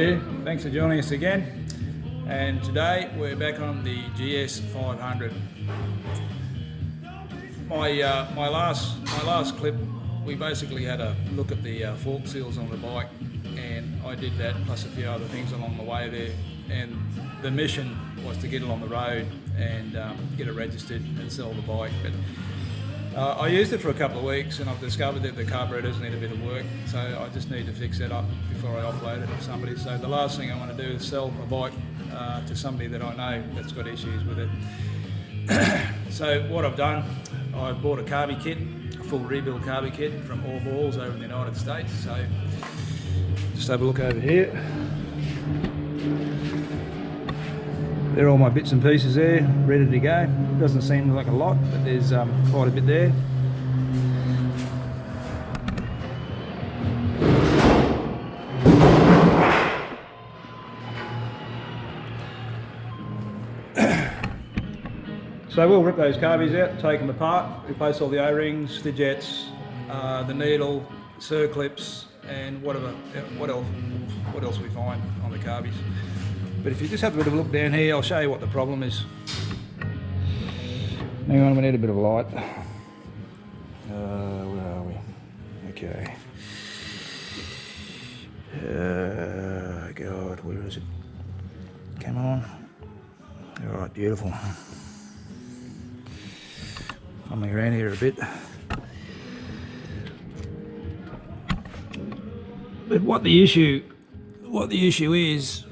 here. Thanks for joining us again. And today we're back on the GS 500. My last clip, we basically had a look at the fork seals on the bike, and I did that plus a few other things along the way there. And the mission was to get it on the road and get it registered and sell the bike. But I used it for a couple of weeks and I've discovered that the carburetors need a bit of work, so I just need to fix that up before I offload it to somebody. So the last thing I want to do is sell a bike to somebody that I know that's got issues with it. So what I've done, I've bought a carby kit, a full rebuild carby kit from All Balls over in the United States. So just have a look over here. There are all my bits and pieces there, ready to go. Doesn't seem like a lot, but there's quite a bit there. So we'll rip those carbies out, take them apart, replace all the O-rings, the jets, the needle, circlips, and what else we find on the carbies. But if you just have a bit of a look down here, I'll show you what the problem is. Hang on, we need a bit of light. Where are we? Okay. God, where is it? Come on. All right, beautiful. Fumbling around here a bit. But what the issue is,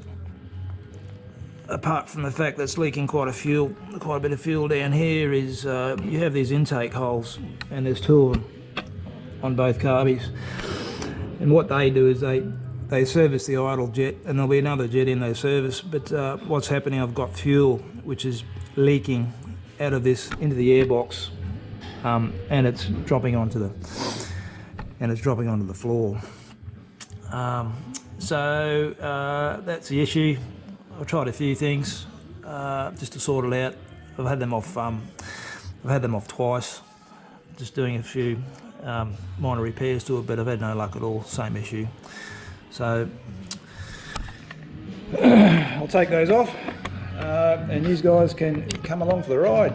apart from the fact that it's leaking quite a bit of fuel down here, is you have these intake holes, and there's two of them on both carbies. And what they do is they service the idle jet, and there'll be another jet in they service. But what's happening? I've got fuel which is leaking out of this into the airbox, and it's dropping onto the floor. So that's the issue. I've tried a few things just to sort it out. I've had them off twice, just doing a few minor repairs to it, but I've had no luck at all. Same issue. So I'll take those off, and these guys can come along for the ride.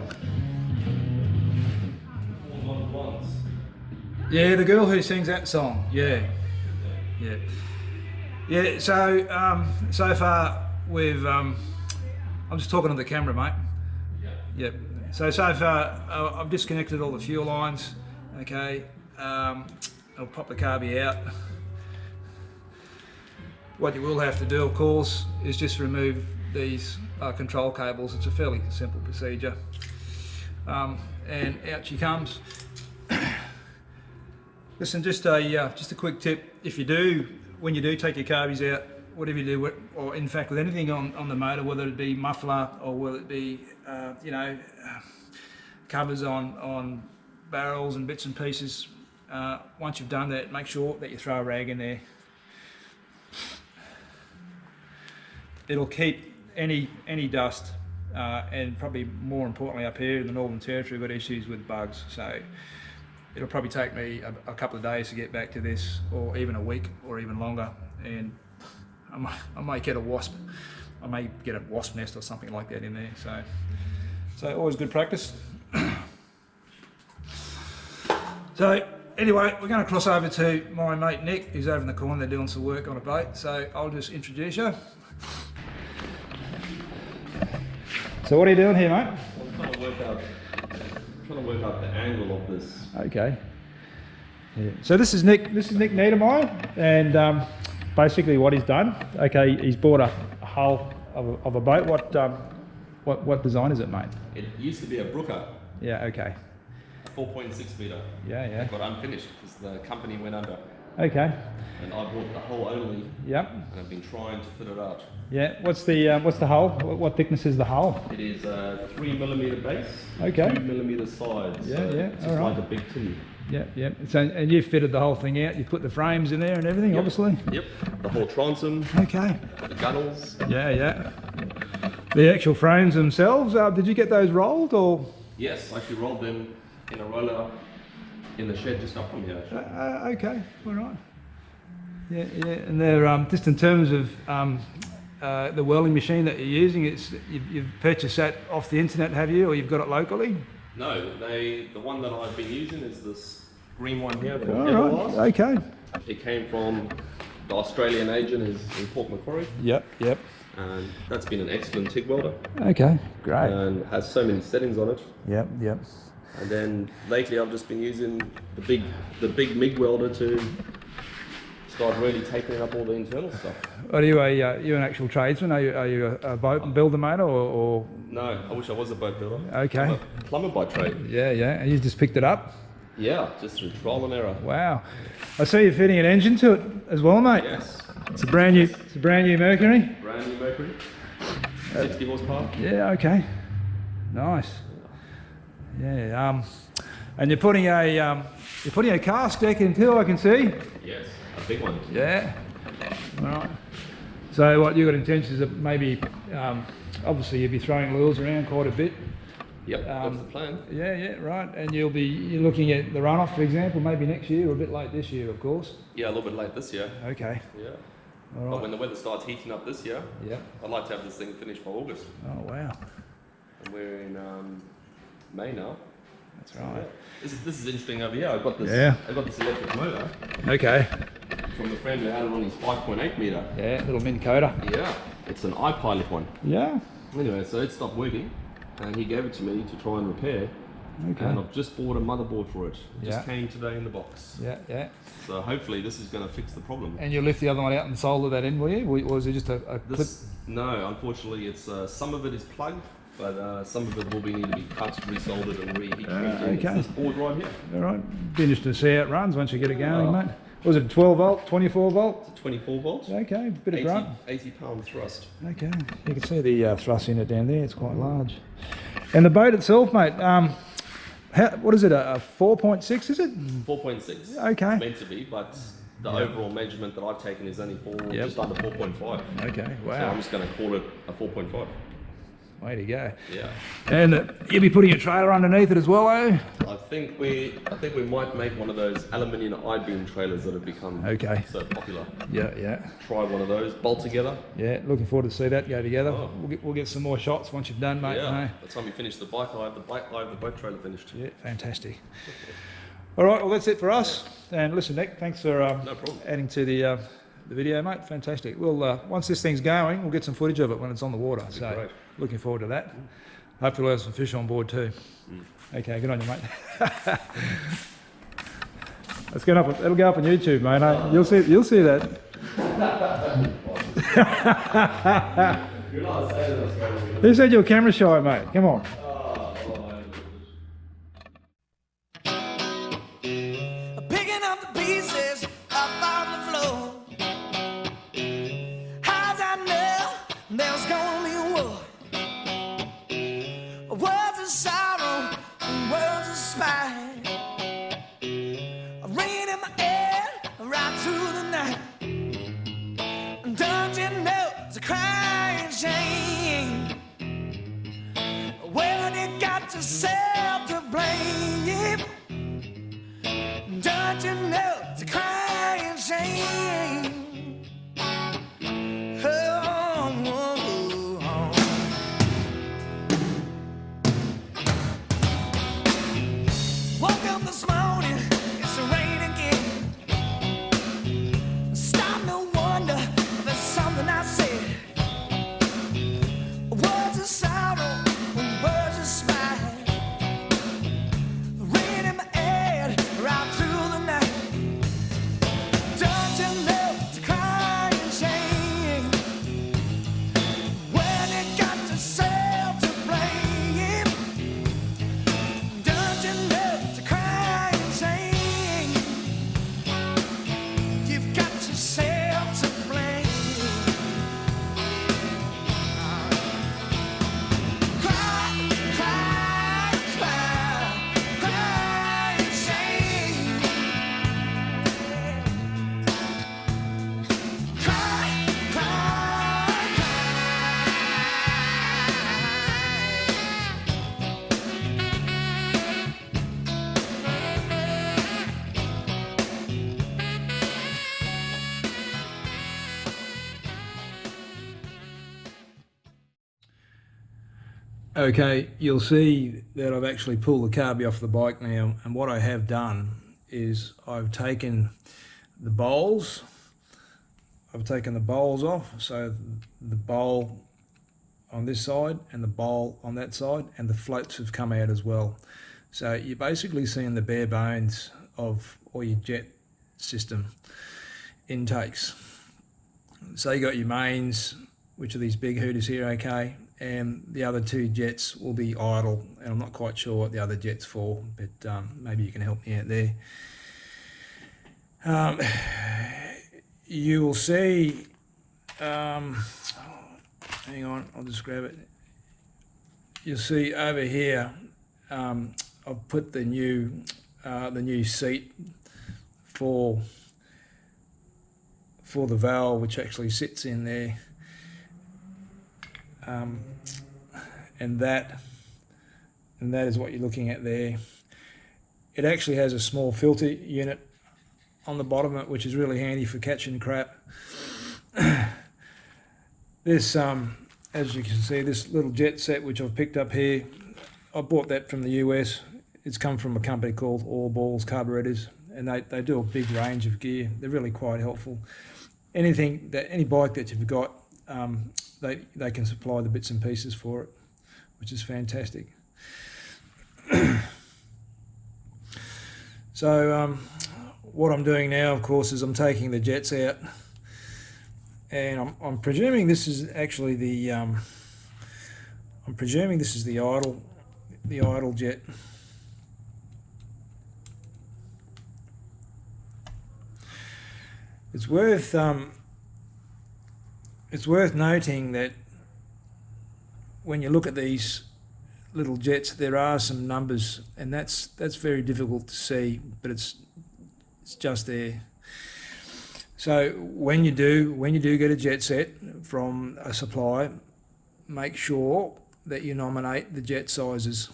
Yeah, the girl who sings that song. Yeah. So so far we've I'm just talking to the camera, mate. Yep. So far I've disconnected all the fuel lines. Okay. I'll pop the carby out. What you will have to do, of course, is just remove these control cables. It's a fairly simple procedure. And out she comes. Listen, just a quick tip. If you do, when you do take your carbies out, whatever you do, or in fact with anything on the motor, whether it be muffler or whether it be covers on barrels and bits and pieces, once you've done that, make sure that you throw a rag in there. It'll keep any dust, and probably more importantly up here in the Northern Territory, we've got issues with bugs. So it'll probably take me a couple of days to get back to this, or even a week or even longer, and I might get a wasp. I may get a wasp nest or something like that in there. So always good practice. So anyway, we're going to cross over to my mate Nick, who's over in the corner. They're doing some work on a boat. So I'll just introduce you. So what are you doing here, mate? I'm trying to work out the angle of this. Okay. Yeah. So this is Nick Niedermeyer, and basically what he's done, okay, he's bought a hull of a boat. What design is it, mate? It used to be a Brooker. Yeah, okay. 4.6 metre. Yeah. It got unfinished because the company went under. Okay. And I bought the hull only. Yep. And I've been trying to fit it out. Yeah. What's the hull? What thickness is the hull? It is a 3mm base. Okay. 2mm sides. Yeah, so yeah. It's just like a big tin. Yeah. So and you've fitted the whole thing out. You put the frames in there and everything, obviously. Yep. The whole transom. Okay. The gunnels. Yeah. The actual frames themselves. Did you get those rolled or? Yes, I actually rolled them in a roller in the shed just up from here. Okay. All right. Yeah, yeah, and they're just in terms of the welding machine that you're using. You've purchased that off the internet, have you, or you've got it locally? No, the one that I've been using is this green one here from All Everlast. right. Okay. It came from the Australian agent in Port Macquarie, Yep. Yep. and that's been an excellent TIG welder, Okay. Great. and has so many settings on it. Yep. Yep. And then lately I've just been using the big MIG welder to start really taping up all the internal stuff. Are you you an actual tradesman? Are you a boat builder, mate, or? No, I wish I was a boat builder. Okay. I'm a plumber by trade. Yeah. Yeah. And you just picked it up. Yeah, just through trial and error. Wow. I see you're fitting an engine to it as well, mate. Yes. It's a brand new Mercury. Brand new Mercury. 60 horsepower. Yeah. Okay. Nice. Yeah. And you're putting a cast deck in too, I can see. Yes, a big one. Yeah. All right. So what you got intentions of maybe? Obviously, you'll be throwing lures around quite a bit. Yep, that's the plan. Yeah. Yeah. Right. And you're looking at the runoff, for example, maybe next year or a bit late this year, of course. Yeah, a little bit late this year. Okay. Yeah. All But right. when the weather starts heating up this year, Yeah. I'd like to have this thing finished by August. Oh wow. And we're in May now. That's right. This is interesting over here. I've got this. Yeah. I've got this electric motor Okay. from a friend who had it on his 5.8 meter. Yeah. Little Minn Kota. Yeah. It's an iPilot one. Yeah. Anyway, so it stopped working, and he gave it to me to try and repair. Okay. And I've just bought a motherboard for it. It just Yeah. came today in the box. Yeah. Yeah. So hopefully this is going to fix the problem. And you lift the other one out and solder that in, will you? Or is it just a clip? No, unfortunately, it's some of it is plugged, but some of it will need to be cut, resoldered, and reheat. okay. It's this board right here. All right. Be interested to see how it runs once you get it going, mate. Was it 12 volt, 24 volt? It's a 24 volts. Okay, bit of grunt. 80-pound thrust. Okay, you can see the thrust in it down there. It's quite large. And the boat itself, mate. What is it? A 4.6? Is it? 4.6. Okay. It's meant to be, but the overall measurement that I've taken is only just under 4.5. Okay. So Wow. I'm just going to call it a 4.5. Way to go. Yeah. And you'll be putting a trailer underneath it as well, eh? I think we might make one of those aluminium I-beam trailers that have become so popular. Yeah. Yeah. Try one of those, bolt together. Yeah. Looking forward to see that go together. Oh. We'll get some more shots once you've done, mate. Yeah. eh? By the time we finish the bike, I have the boat trailer finished. Yeah. Fantastic. All right. Well, that's it for us. And listen, Nick, thanks for No problem. adding to the video, mate. Fantastic. We'll once this thing's going, we'll get some footage of it when it's on the water. So great. looking forward to that. Hopefully we'll have some fish on board too. Okay, good on you, mate. Let's get up. It'll go up on YouTube, mate. eh? You'll see that. Who said you're camera shy, mate? Come on. Picking up the pieces up on the floor. How'd I know there was gonna be a war? Words of sorrow, words of spite. Rain in my head right through the night. Don't you know it's a crying shame? Well, you got yourself to blame. Don't you know it's a crying shame? Oh, oh, oh. Woke up this morning, it's rain again. Stop no wonder if it's something I said. Words of sorrow, words of spite. Rain in my head right through the night. Okay, you'll see that I've actually pulled the carby off the bike now, and what I have done is I've taken the bowls. I've taken the bowls off, so the bowl on this side and the bowl on that side, and the floats have come out as well. So you're basically seeing the bare bones of all your jet system intakes. So you got your mains, which are these big hooters here, okay, and the other two jets will be idle, and I'm not quite sure what the other jet's for, but maybe you can help me out there. You will see, hang on, I'll just grab it. You'll see over here, I've put the new seat for the valve, which actually sits in there, and that is what you're looking at there. It actually has a small filter unit on the bottom of it, which is really handy for catching crap. This, as you can see, this little jet set which I've picked up here, I bought that from the US. It's come from a company called All Balls Carburetors, and they do a big range of gear. They're really quite helpful. Any bike that you've got, they can supply the bits and pieces for it, which is fantastic. So what I'm doing now, of course, is I'm taking the jets out, and I'm presuming this is actually the idle jet. It's worth noting that when you look at these little jets, there are some numbers, and that's very difficult to see, but it's just there. So when you do get a jet set from a supplier, make sure that you nominate the jet sizes,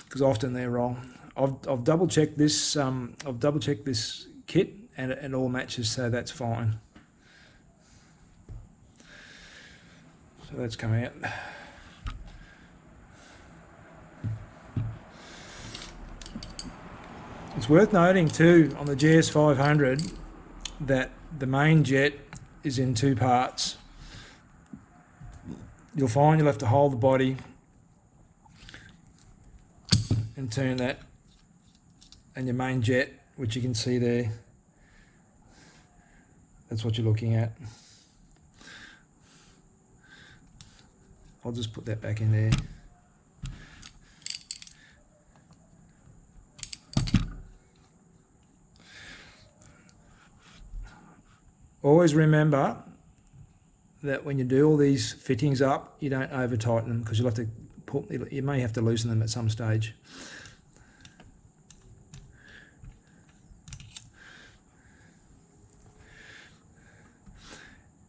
because often they're wrong. I've double checked this. I've double checked this kit, and it all matches, so that's fine. So that's come out. It's worth noting too on the GS500 that the main jet is in two parts. You'll find you'll have to hold the body and turn that, and your main jet, which you can see there, that's what you're looking at. I'll just put that back in there. Always remember that when you do all these fittings up, you don't over tighten them, because you may have to loosen them at some stage.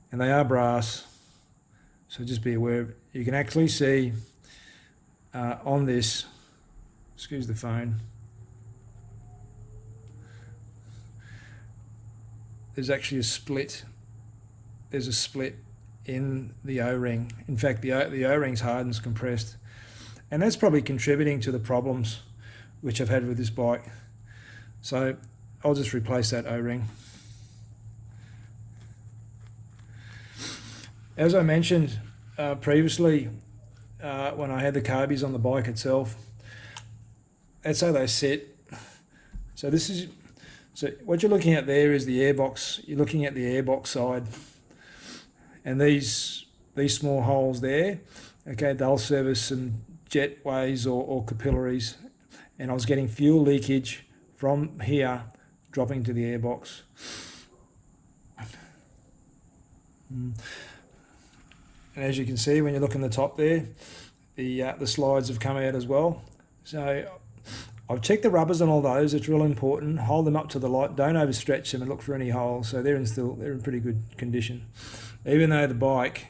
And they are brass, so just be aware of it. You can actually see on this, excuse the phone, there's actually a split. There's a split in the O-ring. In fact, the O-ring's hardened, compressed, and that's probably contributing to the problems which I've had with this bike. So I'll just replace that O-ring. As I mentioned previously, when I had the carbies on the bike itself, that's how they sit. So what you're looking at there is the airbox. You're looking at the airbox side, and these small holes there, okay, they'll service some jetways or capillaries, and I was getting fuel leakage from here dropping to the airbox. And as you can see, when you look in the top there, the slides have come out as well. So I've checked the rubbers on all those. It's real important. Hold them up to the light. Don't overstretch them and look for any holes. So they're in pretty good condition, even though the bike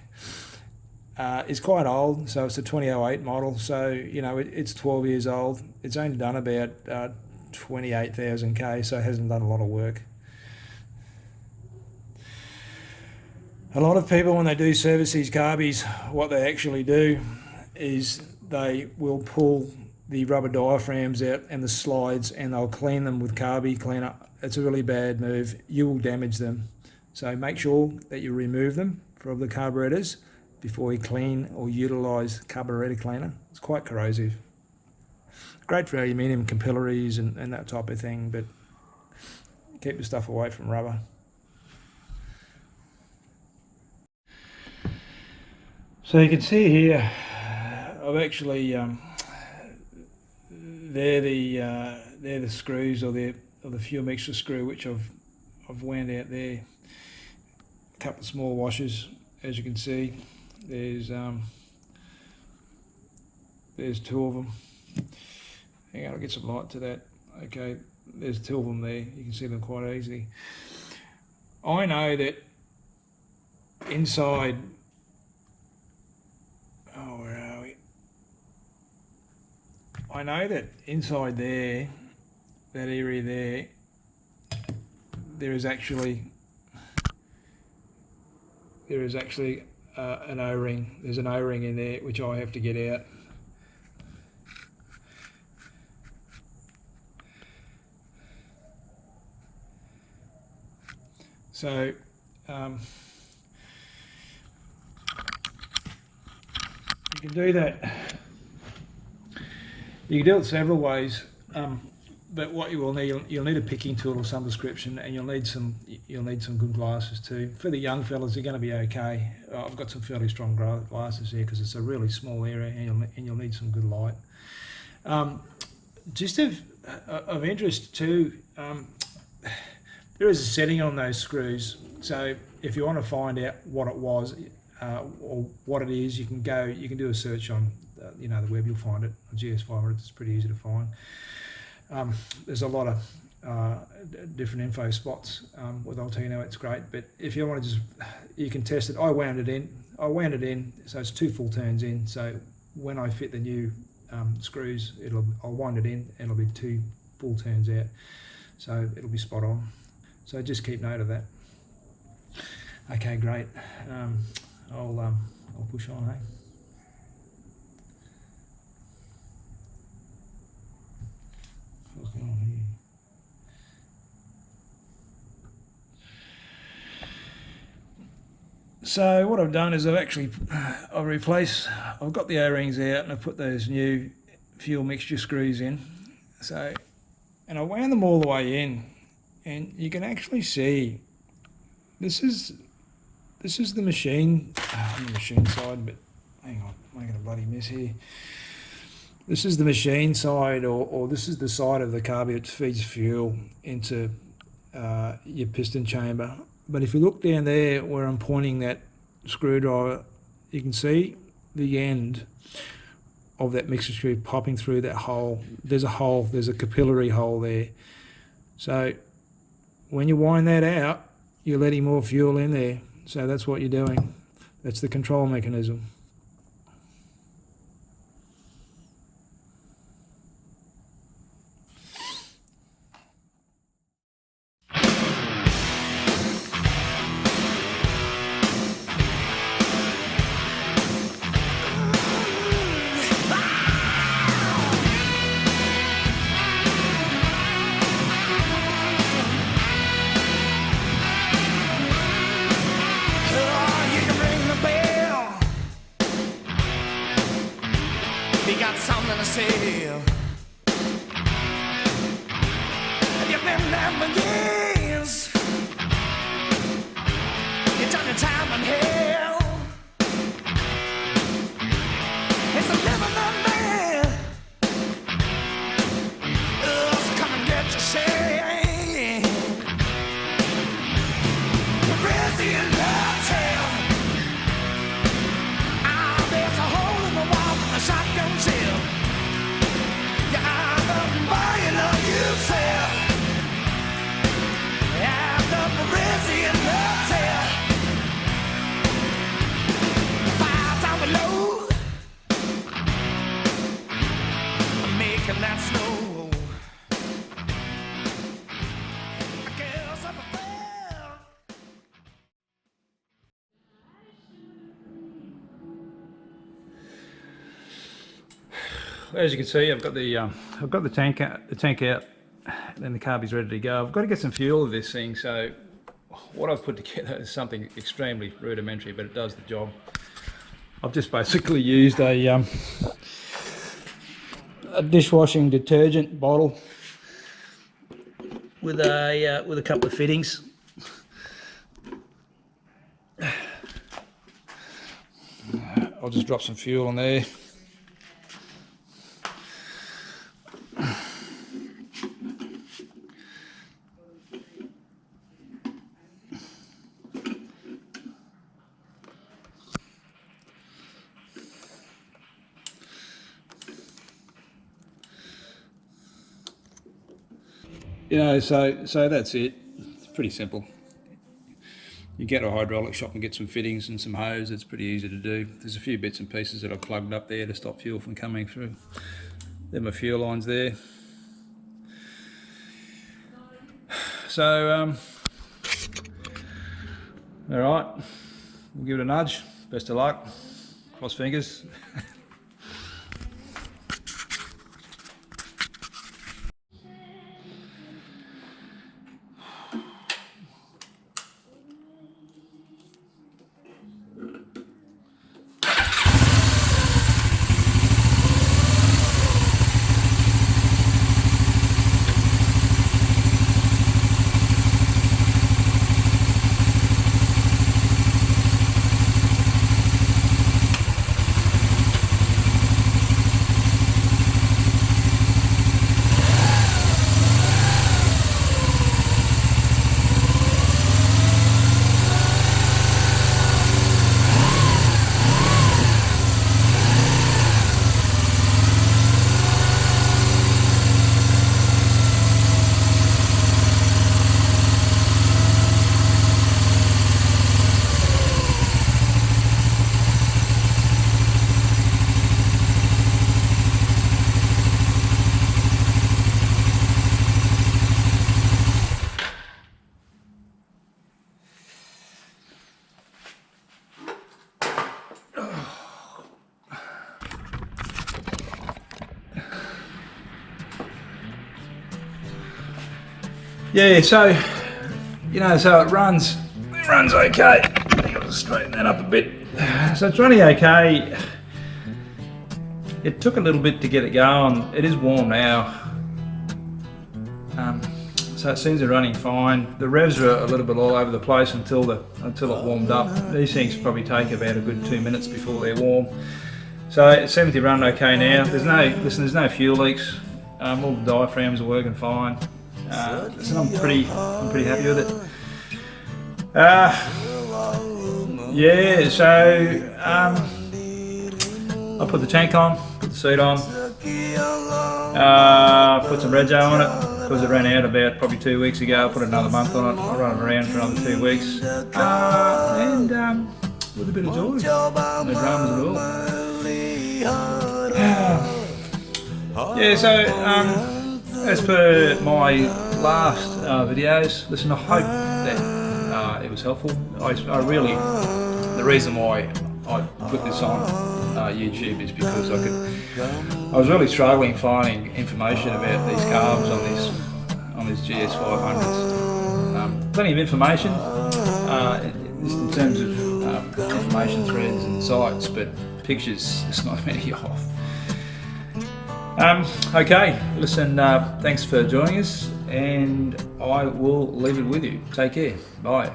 is quite old. So it's a 2008 model. So it's 12 years old. It's only done about 28,000 k. So it hasn't done a lot of work. A lot of people, when they do service these carbies, what they actually do is they will pull the rubber diaphragms out and the slides, and they'll clean them with Carby cleaner. It's a really bad move. You will damage them. So make sure that you remove them from the carburetors before you clean or utilise carburetor cleaner. It's quite corrosive. Great for aluminium capillaries and that type of thing, but keep your stuff away from rubber. So you can see here, I've actually they're the screws, or the fuel mixture screw, which I've wound out there. A couple of small washers, as you can see. There's two of them. Hang on, I'll get some light to that. Okay, there's two of them there. You can see them quite easily. I know that inside, where are we? I know that inside there, that area there, there is actually an O-ring. There's an O-ring in there which I have to get out. So you can do that. You can do it several ways, but what you will need, you'll need a picking tool of some description, and you'll need some good glasses too. For the young fellas, they're going to be okay. I've got some fairly strong glasses here because it's a really small area, and you'll need some good light. Just of interest too. There is a setting on those screws, so if you want to find out what it was or what it is, you can do a search on the web. You'll find it on GS500. It's pretty easy to find. There's a lot of different info spots with Altino. It's great, but if you want to you can test it. I wound it in, so it's 2 full turns in. So when I fit the new screws, I'll wind it in, and it'll be 2 full turns out. So it'll be spot on. So just keep note of that. Okay, great. I'll push on, hey? What's going on here? So what I've done is I've got the O-rings out, and I've put those new fuel mixture screws in. So, and I wound them all the way in. And you can actually see, this is the machine, on the machine side, but hang on, I'm making a bloody mess here. This is the machine side, or this is the side of the carburetor that feeds fuel into your piston chamber. But if you look down there where I'm pointing that screwdriver, you can see the end of that mixer screw popping through that hole. There's a capillary hole there. So when you wind that out, you're letting more fuel in there. So that's what you're doing. That's the control mechanism. You got something to say. Have you been there for years? You done your time in hell. It's a living man. So come and get your share. The rest of your love tale. There's a hole in the wall with a shotgun shell. You either buy it or you fail. After the rest of your love tale. as you can see, I've got the tank out, and the carby's ready to go. I've got to get some fuel of this thing, so what I've put together is something extremely rudimentary, but it does the job. I've just basically used a dishwashing detergent bottle with a couple of fittings. I'll just drop some fuel on there. You know, so that's it. It's pretty simple. You get a hydraulic shop and get some fittings and some hose. It's pretty easy to do. There's a few bits and pieces that I've plugged up there to stop fuel from coming through. There are my fuel lines there. So, all right, we'll give it a nudge. Best of luck. Cross fingers. Yeah, so, you know, so it runs okay. I've got to straighten that up a bit. So it's running okay. It took a little bit to get it going. It is warm now. So it seems to be running fine. The revs are a little bit all over the place until it warmed up. These things probably take about a good 2 minutes before they're warm. So it seems to be running okay now. There's no fuel leaks. All the diaphragms are working fine. So I'm pretty happy with it. Yeah, so I put the tank on, put the seat on, put some rego on it because it ran out about probably 2 weeks ago. I put another month on it. I'll run it around for another 2 weeks, and with a bit of joy, no dramas at all. Yeah, so as per my last videos, listen, I hope that it was helpful. I really, the reason why I put this on YouTube is because I was really struggling finding information about these carbs on this GS500s. Plenty of information, just in terms of information threads and sites, but pictures, there's not many of. Okay, listen, thanks for joining us, and I will leave it with you. Take care. Bye.